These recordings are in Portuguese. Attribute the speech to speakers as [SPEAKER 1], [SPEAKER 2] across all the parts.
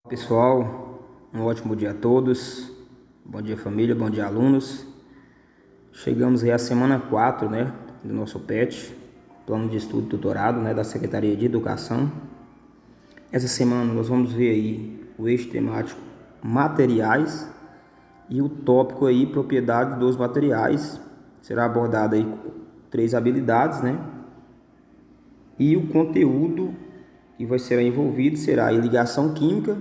[SPEAKER 1] Pessoal, um ótimo dia a todos. Bom dia família, bom dia alunos. Chegamos aí à semana 4, né, do nosso PET, Plano de Estudo e Tutorado, né, da Secretaria de Educação. Essa semana nós vamos ver aí o eixo temático materiais e o tópico aí propriedade dos materiais. Será abordado aí 3 habilidades, né? E o conteúdo que vai ser envolvido será aí ligação química,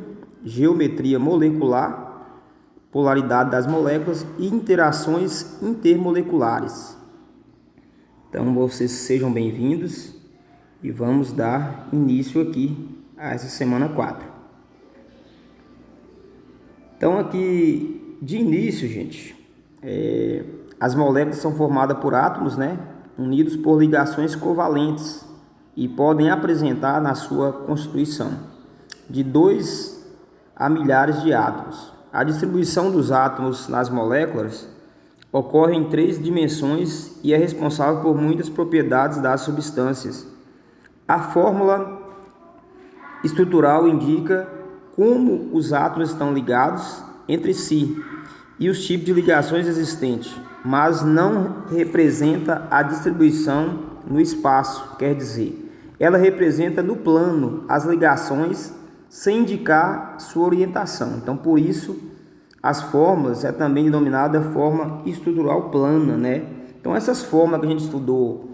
[SPEAKER 1] geometria molecular, polaridade das moléculas e interações intermoleculares. Então vocês sejam bem-vindos e vamos dar início aqui a essa semana 4. Então aqui de início, gente, as moléculas são formadas por átomos, né, unidos por ligações covalentes e podem apresentar na sua constituição de 2 a milhares de átomos. A distribuição dos átomos nas moléculas ocorre em 3 dimensões e é responsável por muitas propriedades das substâncias. A fórmula estrutural indica como os átomos estão ligados entre si e os tipos de ligações existentes, mas não representa a distribuição no espaço, quer dizer, ela representa no plano as ligações sem indicar sua orientação. Então, por isso, as fórmulas é também denominada forma estrutural plana, né? Então, essas fórmulas que a gente estudou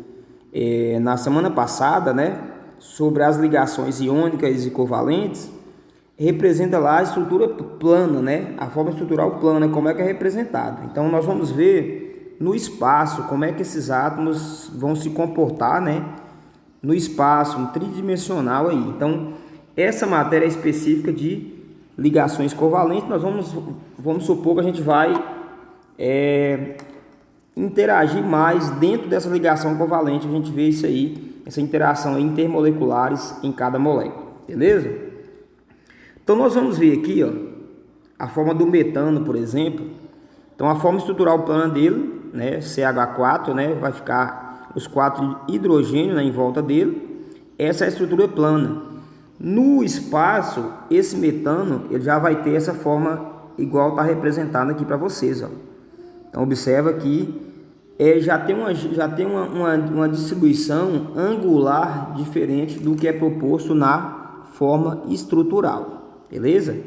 [SPEAKER 1] na semana passada, né, sobre as ligações iônicas e covalentes, representa lá a estrutura plana, né? A forma estrutural plana, como é que é representado. Então, nós vamos ver no espaço como é que esses átomos vão se comportar, né? No espaço, um tridimensional aí. Então, essa matéria específica de ligações covalentes, nós vamos supor que a gente vai interagir mais dentro dessa ligação covalente. A gente vê isso aí, essa interação intermoleculares em cada molécula, beleza? Então, nós vamos ver aqui, ó, a forma do metano, por exemplo. Então, a forma estrutural plana dele, né, CH4, né, vai ficar os 4 hidrogênios, né, em volta dele. Essa é a estrutura plana. No espaço, esse metano ele já vai ter essa forma igual está representado aqui para vocês, ó. Então observa que já tem uma distribuição angular diferente do que é proposto na forma estrutural, beleza?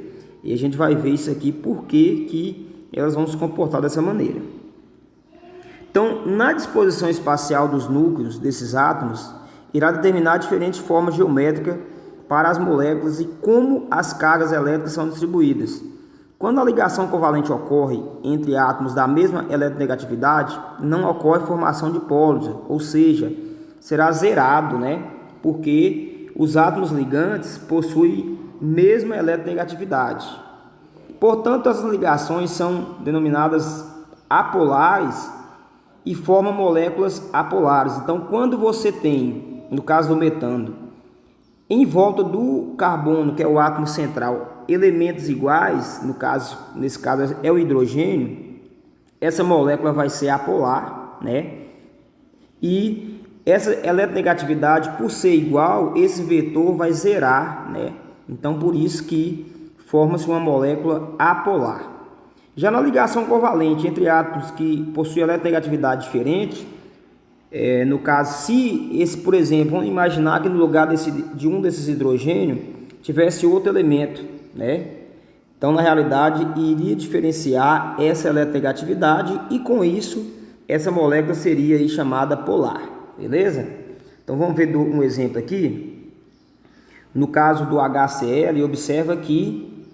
[SPEAKER 1] E a gente vai ver isso aqui porque que elas vão se comportar dessa maneira. Então, na disposição espacial dos núcleos desses átomos, irá determinar diferentes formas geométricas para as moléculas e como as cargas elétricas são distribuídas. Quando a ligação covalente ocorre entre átomos da mesma eletronegatividade, não ocorre formação de polos, ou seja, será zerado, né? Porque os átomos ligantes possuem mesma eletronegatividade. Portanto, as ligações são denominadas apolares e formam moléculas apolares. Então, quando você tem, no caso do metano, em volta do carbono, que é o átomo central, elementos iguais, nesse caso é o hidrogênio, essa molécula vai ser apolar, né? E essa eletronegatividade, por ser igual, esse vetor vai zerar, né? Então, por isso que forma-se uma molécula apolar. Já na ligação covalente entre átomos que possuem eletronegatividade diferente, no caso, se esse, por exemplo, vamos imaginar que no lugar de um desses hidrogênios tivesse outro elemento, né? Então, na realidade, iria diferenciar essa eletronegatividade e, com isso, essa molécula seria aí chamada polar, beleza? Então, vamos ver um exemplo aqui. No caso do HCl, observa que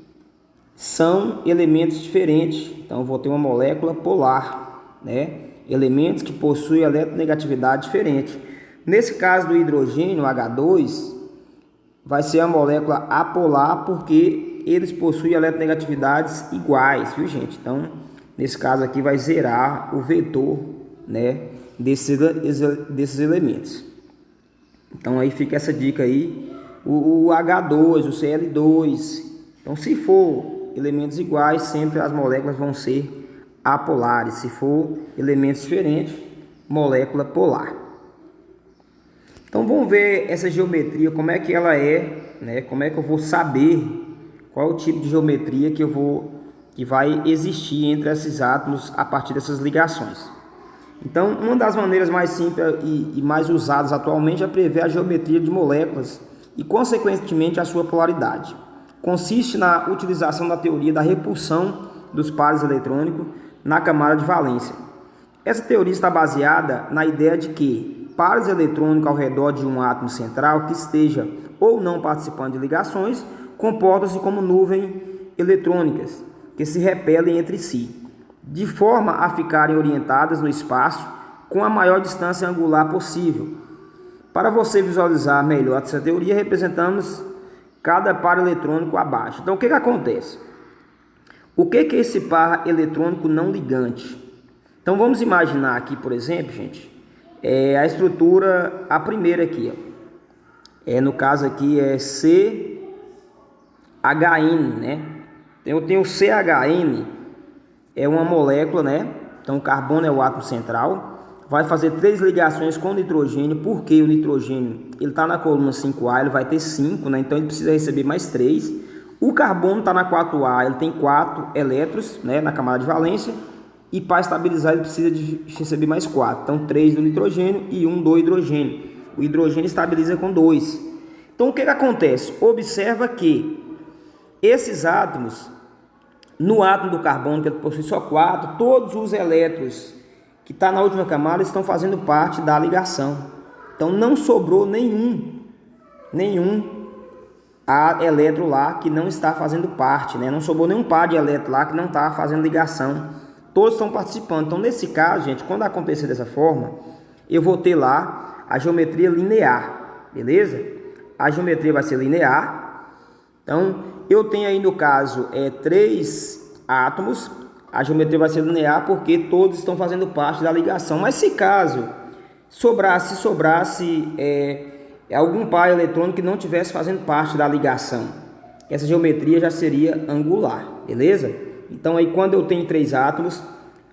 [SPEAKER 1] são elementos diferentes. Então, vou ter uma molécula polar, né? Elementos que possuem eletronegatividade diferente. Nesse caso do hidrogênio, H2, vai ser a molécula apolar porque eles possuem eletronegatividades iguais, viu, gente? Então, nesse caso aqui vai zerar o vetor, né, desses elementos. Então, aí fica essa dica aí. O H2, o Cl2. Então, se for elementos iguais, sempre as moléculas vão ser apolares. Se for elementos diferentes, molécula polar. Então vamos ver essa geometria, como é que ela é, né? Como é que eu vou saber qual o tipo de geometria que vai existir entre esses átomos a partir dessas ligações. Então, uma das maneiras mais simples e mais usadas atualmente é prever a geometria de moléculas e, consequentemente, a sua polaridade. Consiste na utilização da teoria da repulsão dos pares eletrônicos na camada de valência. Essa teoria está baseada na ideia de que pares eletrônicos ao redor de um átomo central que esteja ou não participando de ligações comportam-se como nuvens eletrônicas que se repelem entre si, de forma a ficarem orientadas no espaço com a maior distância angular possível. Para você visualizar melhor essa teoria, representamos cada par eletrônico abaixo. Então, o que acontece? O que é esse par eletrônico não ligante? Então, vamos imaginar aqui, por exemplo, gente, a estrutura, a primeira aqui, ó. No caso aqui é CHN, né? Eu tenho o CHN, é uma molécula, né? Então, o carbono é o átomo central. Vai fazer 3 ligações com o nitrogênio, porque o nitrogênio ele está na coluna 5A, ele vai ter 5, né? Então ele precisa receber mais 3. O carbono está na 4A, ele tem 4 elétrons, né, na camada de valência, e para estabilizar ele precisa de receber mais 4. Então 3 do nitrogênio e 1 do hidrogênio. O hidrogênio estabiliza com 2. Então o que acontece? Observa que esses átomos, no átomo do carbono, que ele possui só 4, todos os elétrons que está na última camada estão fazendo parte da ligação. Então não sobrou nenhum elétron lá que não está fazendo parte, né? Não sobrou nenhum par de elétron lá que não está fazendo ligação. Todos estão participando. Então nesse caso, gente, quando acontecer dessa forma, eu vou ter lá a geometria linear, beleza? A geometria vai ser linear. Então eu tenho aí no caso 3 átomos. A geometria vai ser linear porque todos estão fazendo parte da ligação. Mas se caso sobrasse algum par eletrônico que não estivesse fazendo parte da ligação, essa geometria já seria angular, beleza? Então aí quando eu tenho 3 átomos,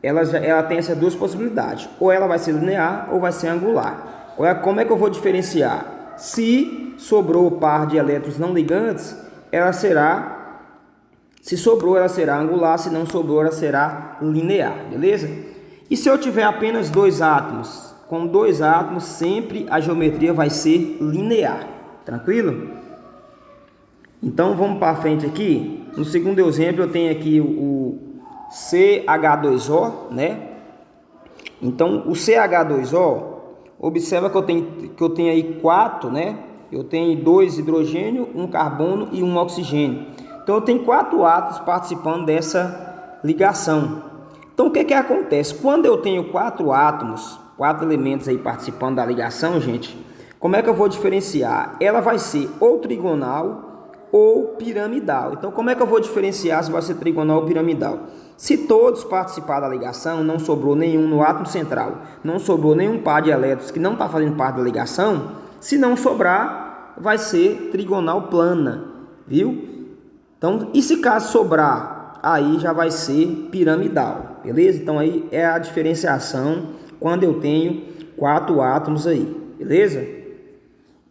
[SPEAKER 1] ela tem essas duas possibilidades. Ou ela vai ser linear ou vai ser angular. Como é que eu vou diferenciar? Se sobrou o par de elétrons não ligantes, se sobrou, ela será angular, se não sobrou, ela será linear, beleza? E se eu tiver apenas 2 átomos? Com 2 átomos, sempre a geometria vai ser linear, tranquilo? Então, vamos para frente aqui. No segundo exemplo, eu tenho aqui o CH2O, né? Então, o CH2O, observa que eu tenho aí 4, né? Eu tenho 2 hidrogênio, 1 carbono e 1 oxigênio. Então, eu tenho 4 átomos participando dessa ligação. Então, o que acontece? Quando eu tenho 4 átomos, 4 elementos aí participando da ligação, gente, como é que eu vou diferenciar? Ela vai ser ou trigonal ou piramidal. Então, como é que eu vou diferenciar se vai ser trigonal ou piramidal? Se todos participarem da ligação, não sobrou nenhum no átomo central, não sobrou nenhum par de elétrons que não está fazendo parte da ligação, se não sobrar, vai ser trigonal plana, viu? Então, e se caso sobrar, aí já vai ser piramidal, beleza? Então aí é a diferenciação quando eu tenho 4 átomos aí, beleza?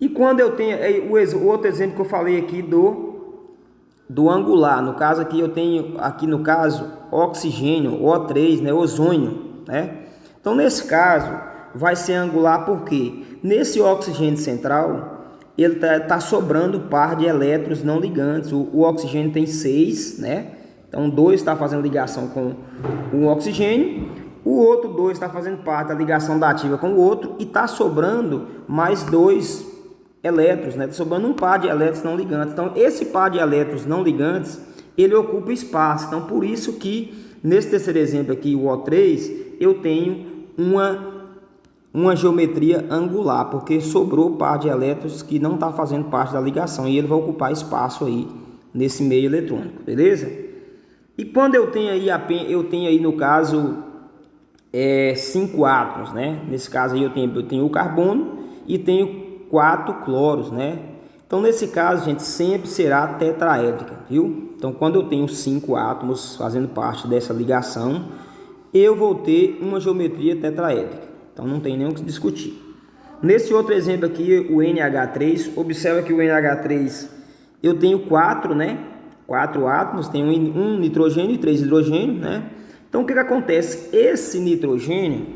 [SPEAKER 1] E quando eu tenho o outro exemplo que eu falei aqui do angular, no caso aqui eu tenho no caso oxigênio, O3, né, ozônio, né? Então nesse caso vai ser angular porque nesse oxigênio central ele tá sobrando par de elétrons não ligantes. O oxigênio tem 6, né? Então 2 está fazendo ligação com o oxigênio, o outro 2 está fazendo parte da ligação dativa com o outro e está sobrando mais 2 elétrons, né? Está sobrando um par de elétrons não ligantes. Então esse par de elétrons não ligantes, ele ocupa espaço. Então por isso que nesse terceiro exemplo aqui, o O3, eu tenho uma geometria angular, porque sobrou par de elétrons que não está fazendo parte da ligação e ele vai ocupar espaço aí nesse meio eletrônico, beleza? E quando eu tenho aí no caso 5 átomos, né? Nesse caso aí eu tenho o carbono e tenho 4 cloros, né? Então nesse caso, gente, sempre será tetraédrica, viu? Então quando eu tenho 5 átomos fazendo parte dessa ligação, eu vou ter uma geometria tetraédrica. Então não tem nem o que discutir. Nesse outro exemplo aqui, o NH3, observa que o NH3 eu tenho 4, né? 4 átomos, tem um nitrogênio e 3 hidrogênio, né? Então o que acontece? Esse nitrogênio,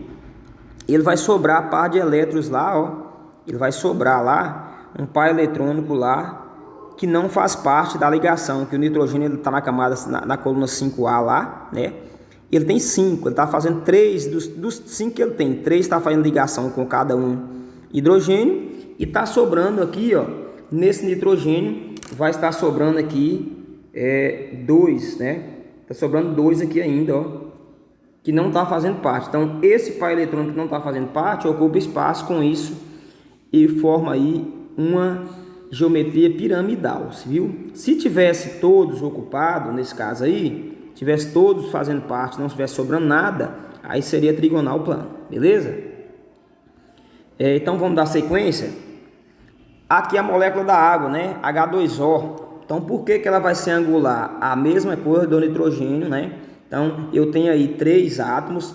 [SPEAKER 1] ele vai sobrar a par de elétrons lá, ó. Ele vai sobrar lá um par eletrônico lá que não faz parte da ligação, que o nitrogênio está na camada, na coluna 5A lá, né? Ele tem 5, ele está fazendo 3, dos 5 que ele tem, 3 está fazendo ligação com cada um hidrogênio, e está sobrando aqui, ó, nesse nitrogênio, vai estar sobrando aqui 2, né? Está sobrando 2 aqui ainda, ó, que não está fazendo parte. Então, esse par eletrônico que não está fazendo parte, ocupa espaço com isso e forma aí uma geometria piramidal, viu? Se tivesse todos ocupados, nesse caso aí, tivesse todos fazendo parte, não estivesse sobrando nada, aí seria trigonal plano, beleza? Então vamos dar sequência. Aqui a molécula da água, né? H2O. Então por que ela vai ser angular? A mesma coisa do nitrogênio, né? Então eu tenho aí 3 átomos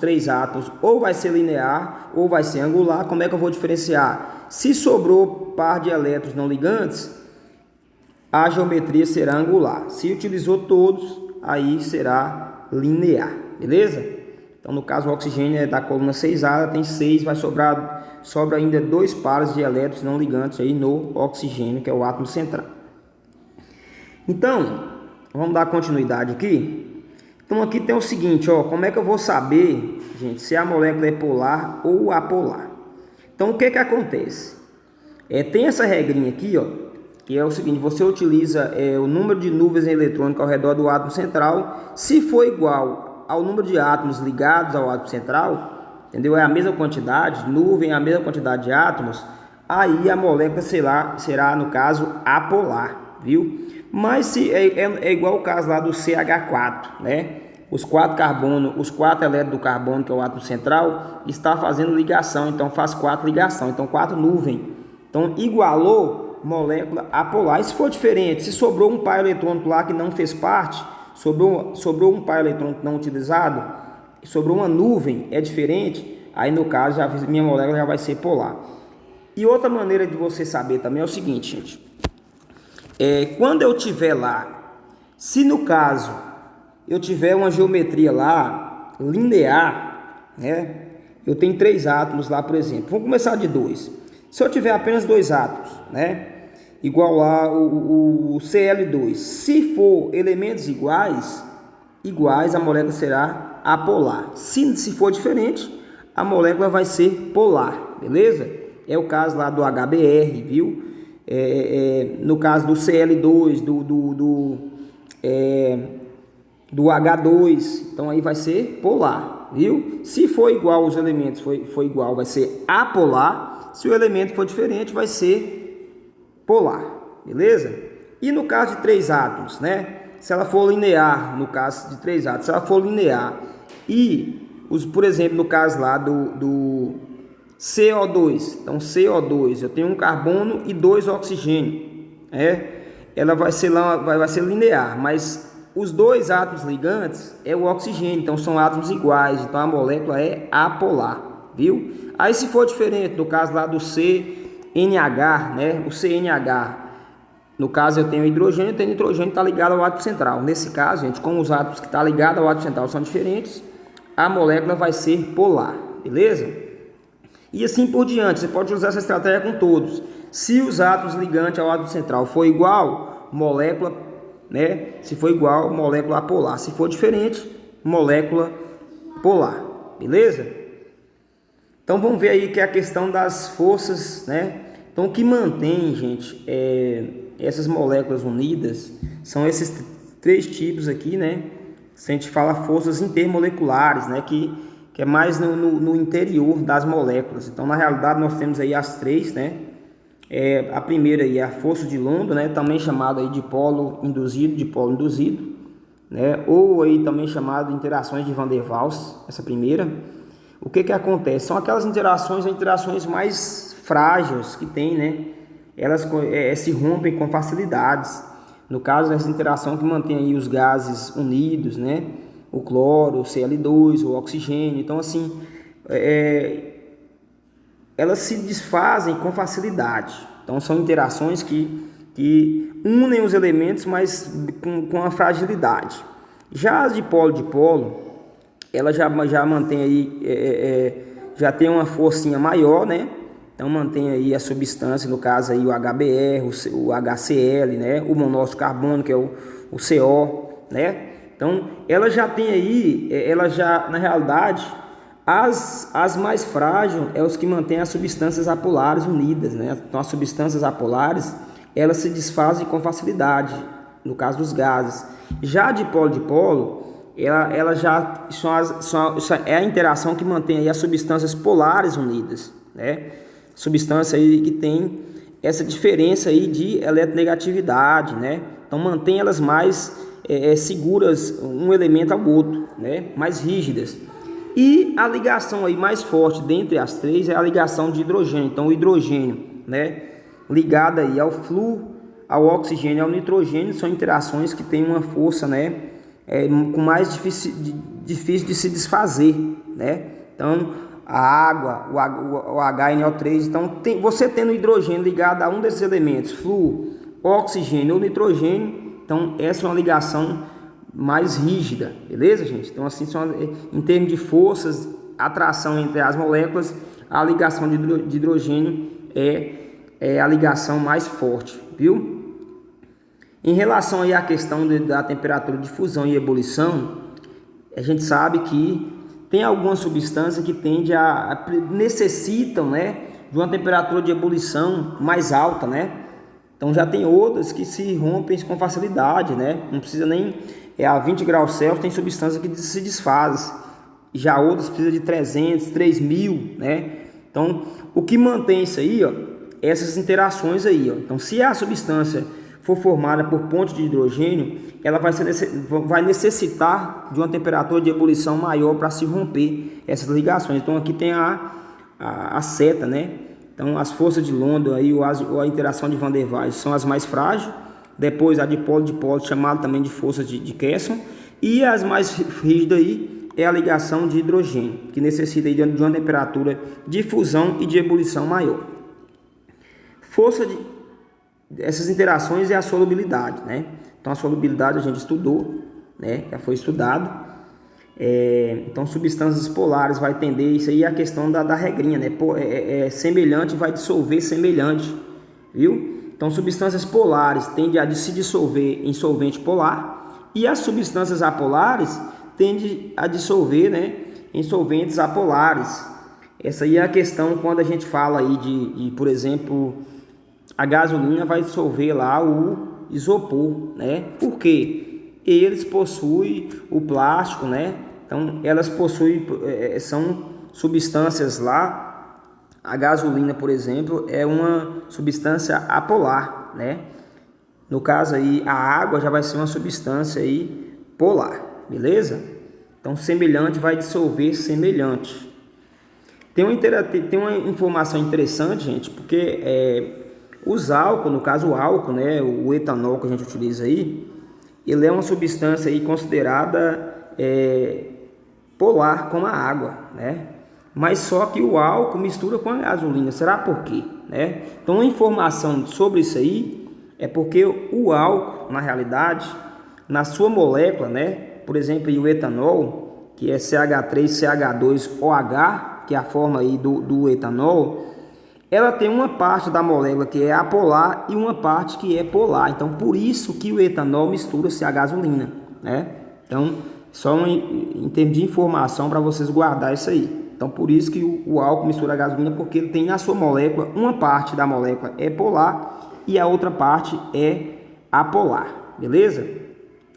[SPEAKER 1] ou vai ser linear ou vai ser angular. Como é que eu vou diferenciar? Se sobrou par de elétrons não ligantes, a geometria será angular. Se utilizou todos, aí será linear, beleza? Então no caso o oxigênio é da coluna 6A, tem 6, sobra ainda 2 pares de elétrons não ligantes aí no oxigênio, que é o átomo central. Então, vamos dar continuidade aqui. Então aqui tem o seguinte, ó, como é que eu vou saber, gente, se a molécula é polar ou apolar? Então o que acontece? Tem essa regrinha aqui, ó, que é o seguinte: você utiliza o número de nuvens eletrônicas ao redor do átomo central. Se for igual ao número de átomos ligados ao átomo central, entendeu? É a mesma quantidade, nuvem é a mesma quantidade de átomos, aí a molécula será no caso apolar, viu? Mas se é igual o caso lá do CH4, né? Os 4 elétrons do carbono, que é o átomo central, está fazendo ligação, então faz 4 ligações, então 4 nuvens. Então igualou, molécula apolar. E se for diferente, se sobrou um par eletrônico lá que não fez parte, sobrou um par eletrônico não utilizado, sobrou uma nuvem, é diferente, aí no caso minha molécula já vai ser polar. E outra maneira de você saber também é o seguinte, gente. Quando eu tiver lá, se no caso eu tiver uma geometria lá linear, né? Eu tenho 3 átomos lá, por exemplo. Vamos começar de 2. Se eu tiver apenas 2 átomos, né? Igual lá o Cl2. Se for elementos iguais, a molécula será apolar. Se for diferente, a molécula vai ser polar, beleza? É o caso lá do HBr, viu? No caso do Cl2, do H2, então aí vai ser polar, viu? Se for igual os elementos, for igual, vai ser apolar. Se o elemento for diferente, vai ser polar, beleza? E no caso de 3 átomos, né? Se ela for linear, no caso de 3 átomos, se ela for linear e, por exemplo, no caso lá do CO2, então CO2, eu tenho um carbono e 2 oxigênio, ela vai ser linear, mas os 2 átomos ligantes é o oxigênio, então são átomos iguais, então a molécula é apolar, viu? Aí se for diferente, no caso lá do CNH, né? O CNH, no caso eu tenho hidrogênio, tem nitrogênio que está ligado ao átomo central. Nesse caso, gente, como os átomos que estão ligados ao átomo central são diferentes, a molécula vai ser polar, beleza? E assim por diante, você pode usar essa estratégia com todos. Se os átomos ligantes ao átomo central for igual, molécula, né? Se for igual, molécula apolar. Se for diferente, molécula polar, beleza? Então vamos ver aí que é a questão das forças, né? Então o que mantém, gente, essas moléculas unidas são esses 3 tipos aqui, né? Se a gente fala forças intermoleculares, né? Que é mais no interior das moléculas. Então na realidade nós temos aí as 3, né? A primeira aí é a força de London, né? Também chamada aí de polo induzido, né? Ou aí também chamado de interações de Van der Waals, essa primeira. O que acontece? São aquelas interações mais frágeis que tem, né? Elas se rompem com facilidades. No caso, essa interação que mantém aí os gases unidos, né? O cloro, o Cl2, o oxigênio. Então, assim, elas se desfazem com facilidade. Então, são interações que unem os elementos, mas com a fragilidade. Já as dipolo, ela já mantém aí, já tem uma forcinha maior, né? Então mantém aí a substância, no caso aí o HBr, o HCl, né? O monóxido de carbono, que é o CO, né? Então ela já tem aí, ela já, na realidade, as mais frágeis é os que mantêm as substâncias apolares unidas, né? Então as substâncias apolares, elas se desfazem com facilidade, no caso dos gases. Já dipolo, ela já é a interação que mantém aí as substâncias polares unidas, né? Substância aí que tem essa diferença aí de eletronegatividade, né? Então mantém elas mais seguras um elemento ao outro, né? Mais rígidas. E a ligação aí mais forte dentre as três é a ligação de hidrogênio. Então o hidrogênio, né, ligado aí ao flúor, ao oxigênio e ao nitrogênio, são interações que têm uma força, né, com mais difícil de se desfazer, né? Então a água, o HNO3, então você tendo hidrogênio ligado a um desses elementos, flúor, oxigênio ou nitrogênio, então essa é uma ligação mais rígida, beleza, gente? Então assim, em termos de forças, atração entre as moléculas, a ligação de hidrogênio é a ligação mais forte, viu? Em relação aí à questão da temperatura de fusão e ebulição, a gente sabe que tem algumas substâncias que necessitam, né, de uma temperatura de ebulição mais alta, né? Então já tem outras que se rompem com facilidade, né? Não precisa nem a 20 graus Celsius, tem substância que se desfaz. Já outras precisa de 300, 3000, né? Então, o que mantém isso aí, ó, essas interações aí, ó. Então, se a substância for formada por ponte de hidrogênio, ela vai necessitar de uma temperatura de ebulição maior para se romper essas ligações. Então aqui tem a seta, né? Então as forças de London aí, ou a interação de Van der Waals são as mais frágeis. Depois a dipolo, chamada também de força de Kelson. E as mais rígidas aí é a ligação de hidrogênio, que necessita aí de uma temperatura de fusão e de ebulição maior. Essas interações é a solubilidade, né? Então a solubilidade a gente estudou, né? Já foi estudado. Então substâncias polares vai tender, isso aí é a questão da regrinha, né? Semelhante vai dissolver semelhante, viu? Então substâncias polares tendem a se dissolver em solvente polar e as substâncias apolares tendem a dissolver, né, em solventes apolares. Essa aí é a questão quando a gente fala aí de por exemplo, a gasolina vai dissolver lá o isopor, né? Porque eles possuem o plástico, né? Então elas possuem, são substâncias lá. A gasolina, por exemplo, é uma substância apolar, né? No caso aí, a água já vai ser uma substância aí polar, beleza? Então semelhante vai dissolver semelhante. Tem uma informação interessante, gente, porque os álcool, no caso o álcool, né, o etanol que a gente utiliza aí, ele é uma substância aí considerada polar como a água, né? Mas só que o álcool mistura com a gasolina. Será por quê, né? Então a informação sobre isso aí é porque o álcool, na realidade, na sua molécula, né, por exemplo, o etanol, que é CH3CH2OH, que é a forma aí do etanol, ela tem uma parte da molécula que é apolar e uma parte que é polar. Então, por isso que o etanol mistura-se à gasolina, né? Então, só em termos de informação para vocês guardar isso aí. Então, por isso que o álcool mistura a gasolina, porque ele tem na sua molécula, uma parte da molécula é polar e a outra parte é apolar, beleza?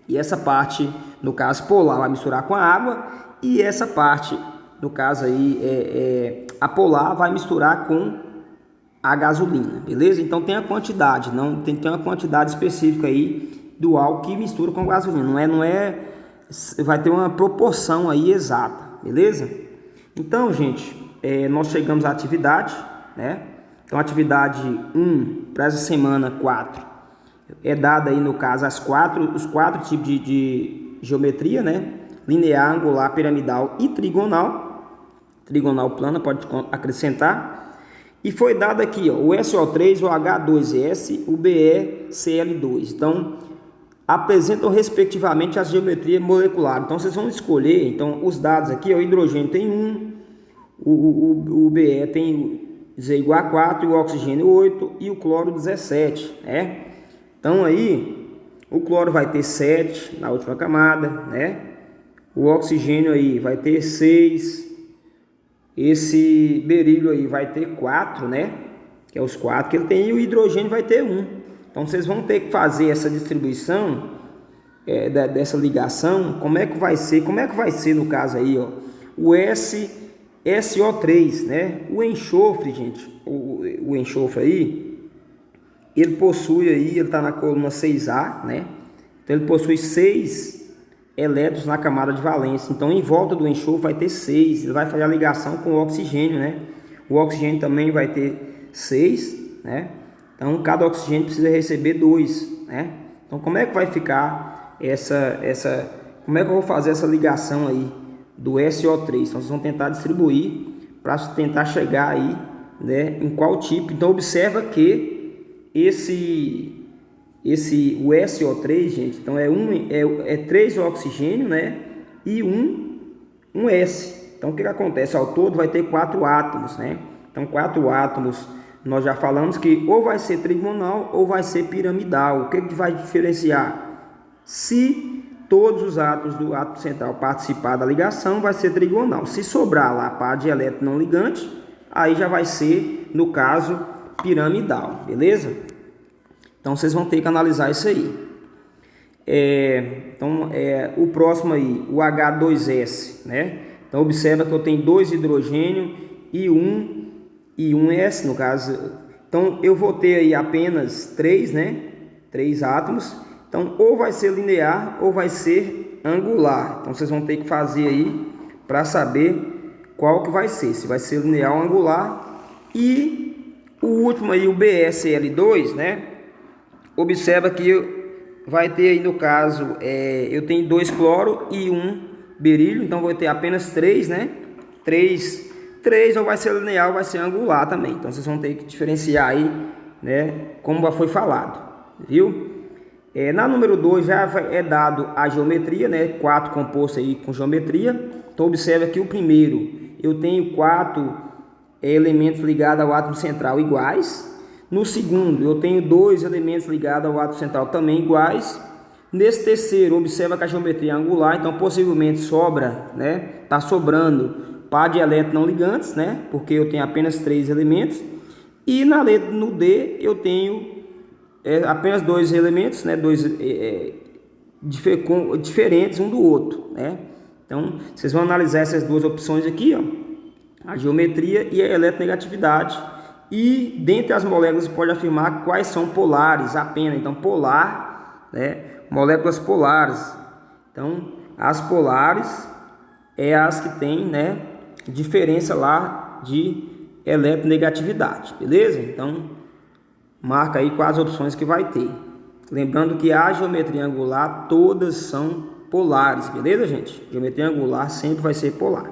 [SPEAKER 1] E essa parte, no caso polar, vai misturar com a água e essa parte, no caso aí, apolar, vai misturar com a gasolina, beleza? Então tem a quantidade, não tem uma quantidade específica aí do álcool que mistura com gasolina, não é, vai ter uma proporção aí exata, beleza? Então, gente, nós chegamos à atividade, né? Então, atividade 1 para essa semana 4 é dada aí no caso os quatro tipos de geometria, né? Linear, angular, piramidal e trigonal. Trigonal plana pode acrescentar. E foi dado aqui, ó, o SO3, o H2S, o BeCl2. Então, apresentam respectivamente a geometria molecular. Então, vocês vão escolher, então, os dados aqui, ó, o hidrogênio tem 1, o Be tem Z igual a 4, o oxigênio 8 e o cloro 17, né? Então, aí, o cloro vai ter 7 na última camada, né? O oxigênio aí vai ter 6, esse berílio aí vai ter 4, né? Que é os 4 que ele tem, e o hidrogênio vai ter 1. Então, vocês vão ter que fazer essa distribuição dessa ligação. Como é que vai ser? Como é que vai ser no caso aí, ó? O SO3, né? O enxofre, gente, o enxofre aí, ele possui aí, ele está na coluna 6A, né? Então, ele possui 6 elétrons na camada de valência. Então, em volta do enxofre vai ter 6. Ele vai fazer a ligação com o oxigênio, né? O oxigênio também vai ter 6, né? Então, cada oxigênio precisa receber 2, né? Então, como é que vai ficar como é que eu vou fazer essa ligação aí do SO3? Então, vocês vão tentar distribuir para tentar chegar aí, né, em qual tipo. Então, observa que o SO3, gente, então é 3 oxigênio, né, e um S. Então, o que acontece? Ao todo vai ter 4 átomos, né? Então, 4 átomos, nós já falamos que ou vai ser trigonal ou vai ser piramidal. O que vai diferenciar? Se todos os átomos do átomo central participar da ligação, vai ser trigonal. Se sobrar lá par de elétron não ligante, aí já vai ser, no caso, piramidal, beleza? Então, vocês vão ter que analisar isso aí. O próximo aí, o H2S, né? Então, observa que eu tenho 2 hidrogênio e um S, no caso. Então, eu vou ter aí apenas 3, né? 3 átomos. Então, ou vai ser linear ou vai ser angular. Então, vocês vão ter que fazer aí para saber qual que vai ser. Se vai ser linear ou angular. E o último aí, o BeCl2, né? Observa que vai ter aí, no caso, eu tenho 2 cloro e 1 berílio. Então, vou ter apenas 3, né? 3 ou vai ser linear ou vai ser angular também. Então, vocês vão ter que diferenciar aí, né? Como já foi falado, viu? Na número 2 já é dado a geometria, né? 4 compostos aí com geometria. Então, observa que o primeiro, eu tenho 4 elementos ligados ao átomo central iguais. No segundo, eu tenho 2 elementos ligados ao átomo central também iguais. Nesse terceiro, observa que a geometria é angular, então possivelmente sobra, né? Tá sobrando par de elétrons não ligantes, né? Porque eu tenho apenas 3 elementos. E no D eu tenho apenas 2 elementos, né? Diferentes um do outro, né? Então, vocês vão analisar essas duas opções aqui, ó, a geometria e a eletronegatividade. E dentre as moléculas você pode afirmar quais são polares apenas. Então, polar, né? Moléculas polares. Então, as polares é as que tem, né, diferença lá de eletronegatividade, beleza? Então, marca aí quais opções que vai ter. Lembrando que a geometria angular todas são polares, beleza, gente? Geometria angular sempre vai ser polar.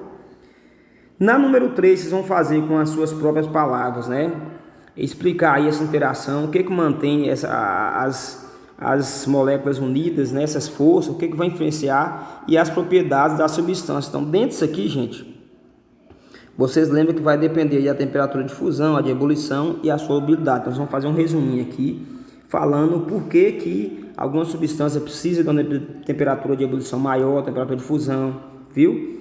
[SPEAKER 1] Na número 3, vocês vão fazer com as suas próprias palavras, né? Explicar aí essa interação, o que mantém as moléculas unidas, né? Essas forças, o que vai influenciar e as propriedades da substância. Então, dentro disso aqui, gente, vocês lembram que vai depender da temperatura de fusão, a de ebulição e a solubilidade. Então, nós vamos fazer um resuminho aqui, falando por que alguma substância precisa de uma temperatura de ebulição maior, temperatura de fusão, viu?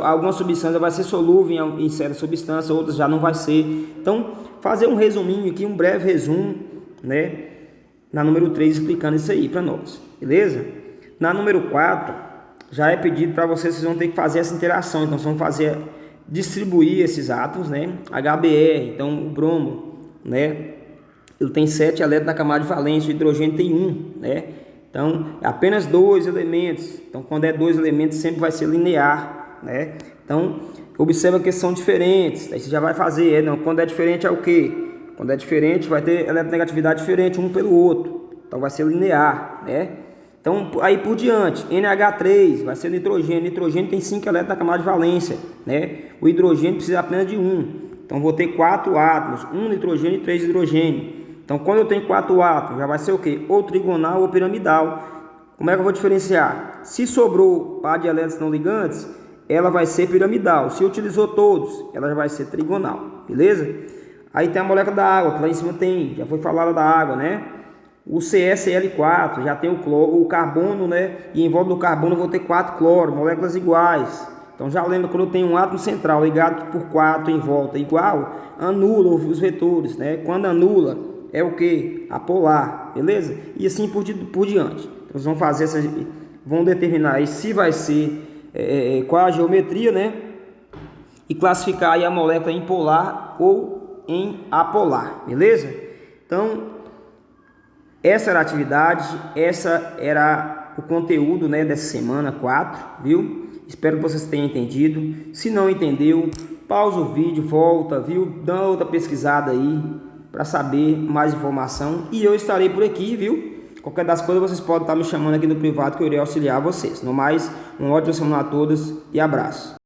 [SPEAKER 1] Alguma substância vai ser solúvel em certa substância, outras já não vai ser. Então, fazer um resuminho aqui, um breve resumo, né? Na número 3, explicando isso aí para nós, beleza? Na número 4, já é pedido para vocês vão ter que fazer essa interação. Então, vocês vão distribuir esses átomos, né? HBr, então o bromo, né? Ele tem 7 elétrons na camada de valência, o hidrogênio tem 1, né? Então, apenas 2 elementos. Então, quando é 2 elementos, sempre vai ser linear, né? Então, observa que são diferentes. Aí você já vai fazer, quando é diferente é o quê? Quando é diferente, vai ter eletronegatividade diferente um pelo outro. Então, vai ser linear, né? Então, aí por diante, NH3 vai ser nitrogênio. Nitrogênio tem 5 elétrons na camada de valência, né? O hidrogênio precisa apenas de 1. Então, Então vou ter 4 átomos, 1 nitrogênio e 3 hidrogênio. Então quando eu tenho 4 átomos, já vai ser o quê? Ou trigonal ou piramidal. Como é que eu vou diferenciar? Se sobrou par de elétrons não ligantes, ela vai ser piramidal. Se utilizou todos, ela já vai ser trigonal, beleza? Aí tem a molécula da água, que lá em cima tem, já foi falada da água, né? O CSL4, já tem o carbono, né? E em volta do carbono eu vou ter 4 cloro, moléculas iguais. Então já lembra, quando eu tenho um átomo central ligado por 4 em volta igual, anula os vetores, né? Quando anula, é o que? Apolar, beleza? E assim por diante. Então, vocês vão fazer vão determinar aí se vai ser qual a geometria, né? E classificar aí a molécula em polar ou em apolar, beleza? Então, essa era a atividade, essa era o conteúdo, né, dessa semana 4, viu? Espero que vocês tenham entendido. Se não entendeu, pausa o vídeo, volta, viu? Dá outra pesquisada aí para saber mais informação. E eu estarei por aqui, viu? Qualquer das coisas vocês podem estar me chamando aqui no privado que eu irei auxiliar vocês. No mais, uma ótima semana a todos e abraço.